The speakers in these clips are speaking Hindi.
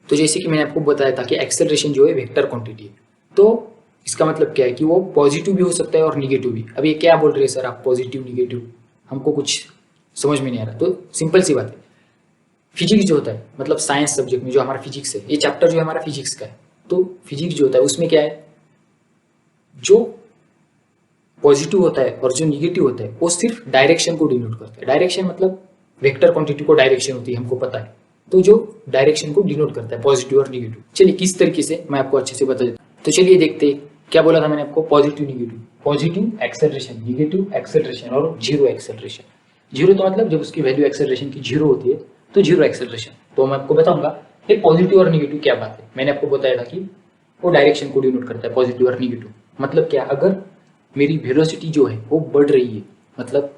तो जैसे कि मैंने आपको बताया था कि एक्सेलरेशन जो है वेक्टर क्वांटिटी है, तो इसका मतलब क्या है कि वो पॉजिटिव भी हो सकता है और निगेटिव भी। अब ये क्या बोल रहे हैं सर आप, पॉजिटिव निगेटिव, हमको कुछ समझ में नहीं आ रहा। तो सिंपल सी बात है, फिजिक्स जो होता है मतलब साइंस सब्जेक्ट में जो हमारा फिजिक्स है, ये चैप्टर जो है हमारा फिजिक्स का है, तो फिजिक्स जो होता है उसमें क्या है, जो पॉजिटिव होता है और जो निगेटिव होता है वो सिर्फ डायरेक्शन को डिनोट करता है। डायरेक्शन मतलब वेक्टर क्वांटिटी को डायरेक्शन होती है, हमको पता है, तो जो डायरेक्शन को डिनोट करता है पॉजिटिव और निगेटिव। चलिए किस तरीके से मैं आपको अच्छे से बता देता हूँ। तो चलिए देखते हैं, क्या बोला था मैंने आपको, positive negative, positive acceleration, negative acceleration और जीरो एक्सेलरेशन। जीरो तो मतलब जब उसकी वैल्यू एक्सेलरेशन की जीरो होती है तो जीरो एक्सेलरेशन। तो मैं आपको बताऊंगा ये पॉजिटिव और निगेटिव क्या बात है। मैंने आपको बताया था कि वो डायरेक्शन को डिनोट करता है पॉजिटिव और निगेटिव। मतलब क्या, अगर मेरी वेलोसिटी जो है वो बढ़ रही है, मतलब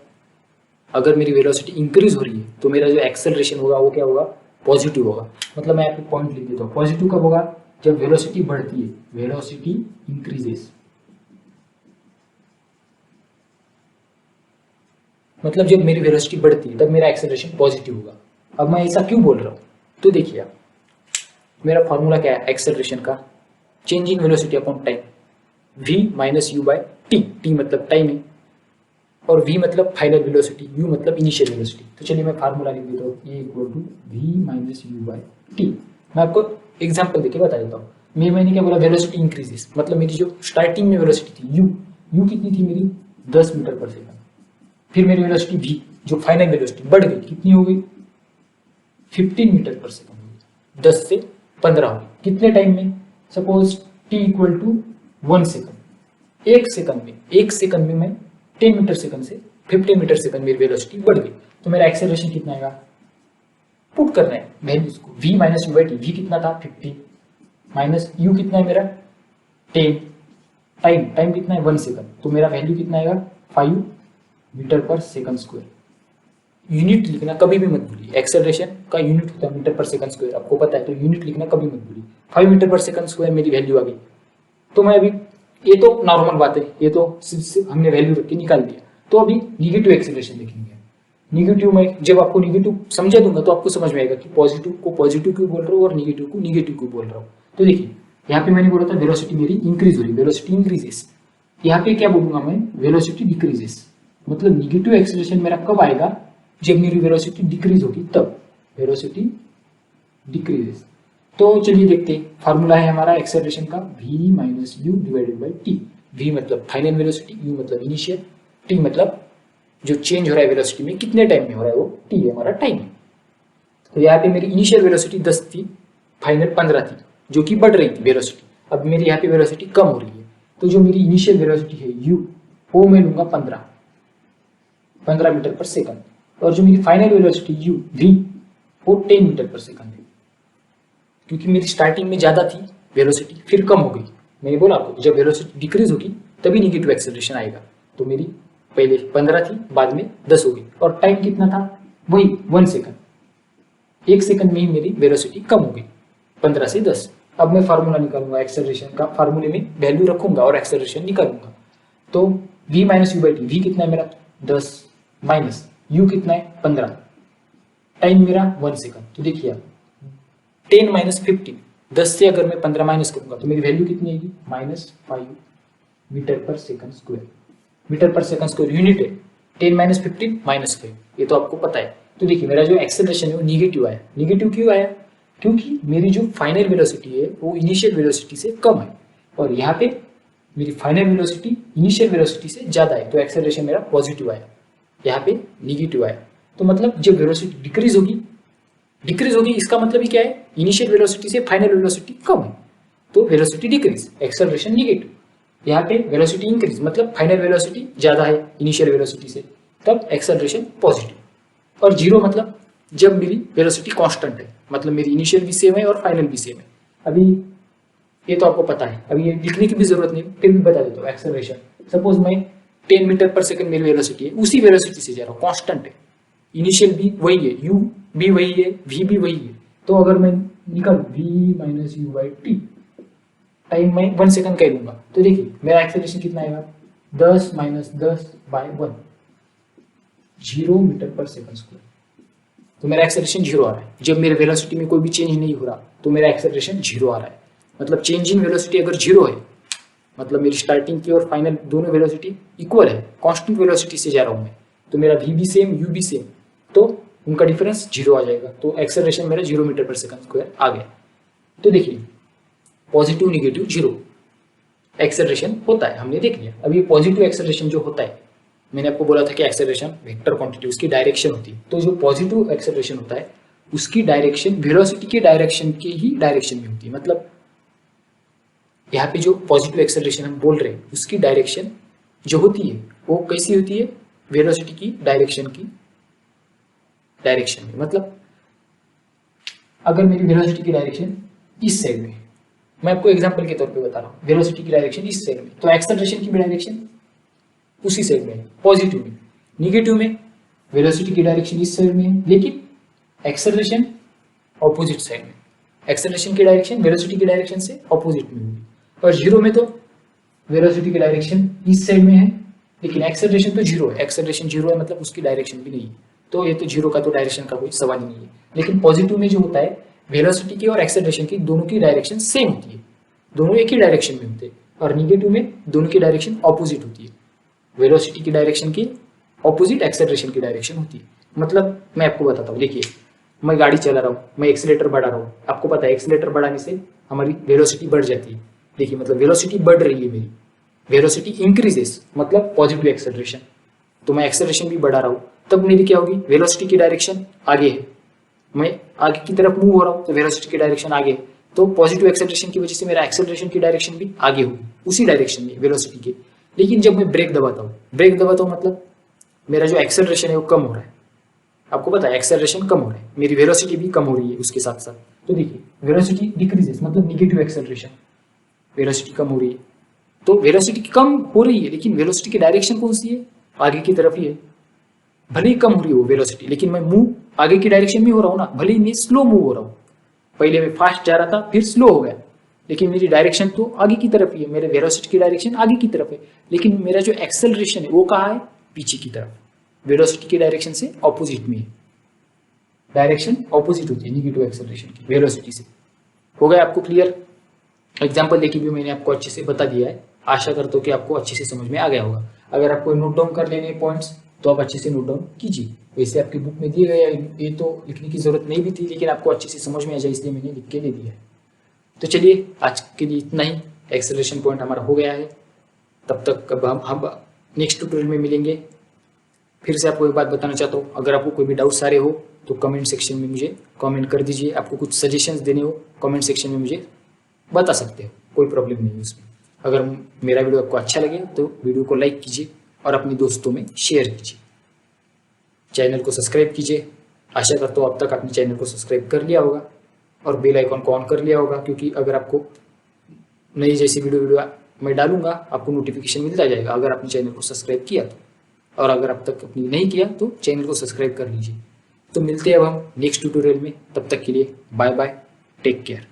अगर मेरी वेलोसिटी इंक्रीज हो रही है तो मेरा जो एक्सेलरेशन होगा वो क्या होगा, पॉजिटिव होगा। मतलब मैं आपको पॉइंट लिख देता हूँ, पॉजिटिव कब होगा, जब वेलोसिटी बढ़ती है, वेलोसिटी इंक्रीजेस, मतलब जब मेरी वेलोसिटी बढ़ती है तब मेरा एक्सेलरेशन पॉजिटिव होगा। अब मैं ऐसा क्यों बोल रहा हूँ, तो देखिए आप, मेरा फॉर्मूला क्या है एक्सेलरेशन का, change in velocity upon time, v minus u by t, t मतलब टाइम है और v मतलब फाइनल वेलोसिटी, u मतलब इनिशियल वेलोसिटी। तो चलिए मैं फार्मूला लिख देता हूँ, a equal to v minus u by t. मैं आपको एग्जांपल देके बता देता हूँ। मैंने क्या बोला, वेलोसिटी इंक्रीजेस, मतलब मेरी जो स्टार्टिंग में वेलोसिटी थी u कितनी थी मेरी, 10 मीटर पर सेकंड। फिर मेरी वेलोसिटी v जो फाइनल वेलोसिटी बढ़ गई, कितनी हो गई, 15 मीटर पर सेकंड, 10 से 15 हो गई। कितने टाइम में, suppose t equal to 1 second, एक सेकंड में मैं 10 मीटर सेकंड से 15 मीटर सेकंड मेरी वेलोसिटी बढ़ गई। तो मेरा एक्सेलरेशन कितना आएगा, पुट करना है वैल्यूज को, v minus u by t, v कितना था 15 माइनस यू कितना है मेरा 10, टाइम कितना है 1 सेकंड, तो मेरा वैल्यू कितना आएगा 5 मीटर पर सेकंड स्क्वायर। यूनिट लिखना कभी भी मत भूलिए, एक्सेलरेशन का यूनिट होता है मीटर पर सेकंड स्क्वायर, आपको पता है, तो यूनिट लिखना कभी मत भूलिए। 5 मीटर पर सेकंड स्क्वायर मेरी वैल्यू आ गई। तो मैं अभी, ये तो नॉर्मल बात है, ये तो सिर्फ हमने वैल्यू रख के निकाल दिया। तो अभी निगेटिव एक्सेलरेशन देखेंगे। निगेटिव में जब आपको निगेटिव समझा दूंगा तो आपको समझ में आएगा कि पॉजिटिव को पॉजिटिव क्यों बोल रहा हूँ और निगेटिव को निगेटिव क्यों बोल रहा हूँ। तो देखिए यहाँ पे मैंने बोला था वेलोसिटी मेरी इंक्रीज हो रही, वेलोसिटी इंक्रीजेस। यहाँ पे क्या बोलूंगा मैं, वेलोसिटी डिक्रीजेस। मतलब निगेटिव एक्सेलरेशन मेरा कब आएगा, जब मेरी वेलोसिटी डिक्रीज होगी तब, वेलोसिटी डिक्रीजेस। तो चलिए देखते हैं, फार्मूला है हमारा एक्सेलरेशन का v minus you divided by T. v मतलब फाइनल वेलोसिटी, u मतलब इनिशियल, t मतलब जो चेंज हो रहा है वेलोसिटी में कितने टाइम में हो रहा है, वो t है हमारा टाइम है। तो यहाँ पे मेरी इनिशियल वेलोसिटी 10 थी, फाइनल 15 थी, जो कि बढ़ रही थी वेलोसिटी। अब मेरी यहाँ पे वेलोसिटी कम हो रही है, तो जो मेरी इनिशियल वेलोसिटी है u, वो मैं लूंगा 15 मीटर पर सेकंड, और जो मेरी फाइनल वेलोसिटी u v, वो 10 मीटर पर सेकंड है। क्योंकि मेरी स्टार्टिंग में ज्यादा थी वेलोसिटी, फिर कम हो गई। मैंने बोला आपको जब वेलोसिटी डिक्रीज होगी तभी निगेटिव एक्सेलरेशन आएगा। तो मेरी पहले 15 थी, बाद में 10 हो गई, और टाइम कितना था, वही 1 सेकंड। 1 सेकंड में ही मेरी वेलोसिटी कम हो गई, 15 से 10। अब मैं फार्मूला निकालूंगा एक्सेलरेशन का, फार्मूले में वैल्यू रखूंगा और एक्सेलरेशन निकालूंगा। तो v minus u by t, v कितना है मेरा 10 माइनस यू कितना है 15, टाइम मेरा 1 सेकंड। तो देखिए आप 10 माइनस 15, 10 से अगर मैं 15 माइनस करूंगा तो मेरी वैल्यू कितनी आएगी, -5 मीटर पर सेकंड स्क्वायर। मीटर पर सेकंड स्क्वायर यूनिट है, 10 माइनस 15 -5, ये तो आपको पता है। तो देखिए मेरा जो एक्सेलरेशन है वो निगेटिव आया। निगेटिव क्यों आया, क्योंकि मेरी जो फाइनल वेलोसिटी है वो इनिशियल वेलोसिटी से कम है, और यहाँ पे मेरी फाइनल वेलोसिटी इनिशियल वेलोसिटी से ज्यादा है, तो एक्सेलरेशन मेरा पॉजिटिव आया, यहाँ पे निगेटिव आया। तो मतलब जब वेलोसिटी डिक्रीज होगी इसका मतलब ही क्या है, इनिशियल वेलोसिटी से फाइनल वेलोसिटी कम है, तो वेलोसिटी डिक्रीज, एक्सेलरेशन निगेटिव। यहाँ पे वेलोसिटी इंक्रीज मतलब फाइनल वेलोसिटी ज्यादा है इनिशियल वेलोसिटी से, तब एक्सेलरेशन पॉजिटिव। और जीरो मतलब जब मेरी वेलोसिटी कांस्टेंट है, मतलब मेरी इनिशियल भी सेम है और फाइनल भी सेम है। अभी ये तो आपको पता है, अभी ये लिखने की भी जरूरत नहीं, फिर भी बता देता हूँ। एक्सेलरेशन सपोज मैं 10 मीटर पर सेकंड मेरी वेलोसिटी है, उसी वेलोसिटी से जा रहा हूँ, कांस्टेंट है, इनिशियल भी वही है, u भी वही है, v भी वही है। तो अगर मैं निकालू v minus u by T, time में 1 सेकंड कह लूंगा, तो देखिए मेरा एक्सेलरेशन कितना आएगा, 10 माइनस 10 बाय 1, 0 मीटर पर सेकंड स्क्वायर। तो मेरा एक्सेलरेशन 0 आ रहा है। जब मेरे वेलोसिटी में कोई भी चेंज नहीं हो रहा तो मेरा एक्सेलरेशन 0 आ रहा है। मतलब चेंज इन वेलोसिटी अगर 0 है, मतलब मेरी स्टार्टिंग की और फाइनल दोनों वेलोसिटी इक्वल है, कांस्टेंट वेलोसिटी से जा रहा हूँ मैं, तो मेरा वी भी सेम, यू भी सेम, तो उनका डिफरेंस 0 आ जाएगा। तो एक्सेलरेशन मेरा 0 मीटर पर सेकंड स्क्वायर आ गया। तो देखिए पॉजिटिव निगेटिव 0 एक्सेलरेशन होता है, हमने देख लिया। अब ये पॉजिटिव एक्सेलरेशन जो होता है, मैंने आपको बोला था कि एक्सेलरेशन वेक्टर क्वांटिटी उसकी डायरेक्शन होती है। तो जो पॉजिटिव एक्सेलरेशन होता है उसकी डायरेक्शन वेलोसिटी के डायरेक्शन की ही डायरेक्शन में होती है। मतलब यहाँ पे जो पॉजिटिव एक्सेलरेशन हम बोल रहे हैं उसकी डायरेक्शन जो होती है वो कैसी होती है, वेलोसिटी की डायरेक्शन में। मतलब अगर मेरी वेलोसिटी की डायरेक्शन इस साइड में, मैं आपको एग्जांपल के तौर पे बता रहा हूँ, वेलोसिटी की डायरेक्शन इस साइड में, तो एक्सेलरेशन की भी डायरेक्शन उसी साइड में है, पॉजिटिव में। निगेटिव में वेलोसिटी की डायरेक्शन इस साइड में है, लेकिन एक्सेलरेशन ऑपोजिट साइड में। एक्सेलरेशन की डायरेक्शन वेलोसिटी की डायरेक्शन से ऑपोजिट में होगी। और 0 में तो वेलोसिटी की डायरेक्शन इस साइड में है, लेकिन एक्सेलरेशन तो 0 है। एक्सेलरेशन 0 है मतलब उसकी डायरेक्शन भी नहीं है, तो ये तो 0 का तो डायरेक्शन का कोई सवाल ही नहीं है। लेकिन पॉजिटिव में जो होता है वेलोसिटी की और एक्सेलरेशन की दोनों की डायरेक्शन सेम होती है, दोनों एक ही डायरेक्शन में होते हैं। और निगेटिव में दोनों की डायरेक्शन ऑपोजिट होती है, वेलोसिटी की डायरेक्शन की ऑपोजिट एक्सेलरेशन की डायरेक्शन होती है। मतलब मैं आपको बताता हूँ, देखिए मैं गाड़ी चला रहा हूँ, मैं एक्सीलेटर बढ़ा रहा हूँ, आपको पता है एक्सीलेटर बढ़ाने से हमारी वेलोसिटी बढ़ जाती है। देखिए मतलब वेलोसिटी बढ़ रही है मेरी, वेलोसिटी इंक्रीजेस मतलब पॉजिटिव एक्सेलरेशन, तो मैं एक्सेलरेशन भी बढ़ा रहा हूँ, तब मेरी क्या होगी, वेलोसिटी की डायरेक्शन आगे है, मैं आगे की तरफ मूव हो रहा हूँ तो वेलोसिटी की डायरेक्शन आगे है, तो पॉजिटिव एक्सेलरेशन की वजह से मेरा एक्सेलरेशन की डायरेक्शन भी आगे होगी, उसी डायरेक्शन में वेलोसिटी के। लेकिन जब मैं ब्रेक दबाता हूँ मतलब मेरा जो एक्सेलरेशन है वो कम हो रहा है। आपको पता है एक्सेलरेशन कम हो रहा है, मेरी वेलोसिटी भी कम हो रही है उसके साथ साथ। तो देखिए वेलोसिटी डिक्रीजेस मतलब निगेटिव एक्सेलरेशन, वेलोसिटी कम हो रही है, तो वेलोसिटी कम हो रही है लेकिन वेलोसिटी की डायरेक्शन कौन सी है, आगे की तरफ ही है। भले ही कम हो रही हो वेलोसिटी, लेकिन मैं मूव आगे की डायरेक्शन में हो रहा हूँ ना, भले ही मैं स्लो मूव हो रहा हूँ, पहले मैं फास्ट जा रहा था फिर स्लो हो गया, लेकिन मेरी डायरेक्शन तो आगे की तरफ ही है, मेरे वेलोसिटी की डायरेक्शन आगे की तरफ है, लेकिन मेरा जो एक्सेलरेशन है वो कहाँ है, पीछे की तरफ, वेलोसिटी की डायरेक्शन से ऑपोजिट में है। डायरेक्शन ऑपोजिट होती है निगेटिव एक्सेलरेशन की वेलोसिटी से। हो गया आपको क्लियर? एग्जाम्पल देके भी मैंने आपको अच्छे से बता दिया है, आशा करता हूँ कि आपको अच्छे से समझ में आ गया होगा। अगर आपको नोट डाउन कर लेने पॉइंट्स तो आप अच्छे से नोट डाउन कीजिए। वैसे आपकी बुक में दिए गए ये तो लिखने की जरूरत नहीं भी थी, लेकिन आपको अच्छे से समझ में आ जाए इसलिए मैंने लिख के दे दिया है। तो चलिए आज के लिए इतना ही, एक्सेलरेशन पॉइंट हमारा हो गया है। तब तक अब हम नेक्स्ट ट्यूटोरियल में मिलेंगे। फिर से आपको एक बात बताना चाहता हूँ, अगर आपको कोई भी डाउट्स आ रहे हो तो कमेंट सेक्शन में मुझे कमेंट कर दीजिए। आपको कुछ सजेशंस देने हो कमेंट सेक्शन में मुझे बता सकते हो, कोई प्रॉब्लम नहीं है उसमें। अगर मेरा वीडियो आपको अच्छा लगे तो वीडियो को लाइक कीजिए और अपने दोस्तों में शेयर कीजिए। चैनल को सब्सक्राइब कीजिए। आशा करता हूँ अब तक आपने चैनल को सब्सक्राइब कर लिया होगा और बेल आइकॉन को ऑन कर लिया होगा, क्योंकि अगर आपको नई जैसी वीडियो मैं डालूंगा आपको नोटिफिकेशन मिलता जाएगा अगर आपने चैनल को सब्सक्राइब किया तो। और अगर अब तक अपनी नहीं किया तो चैनल को सब्सक्राइब कर लीजिए। तो मिलते हैं अब हम नेक्स्ट ट्यूटोरियल में, तब तक के लिए बाय बाय, टेक केयर।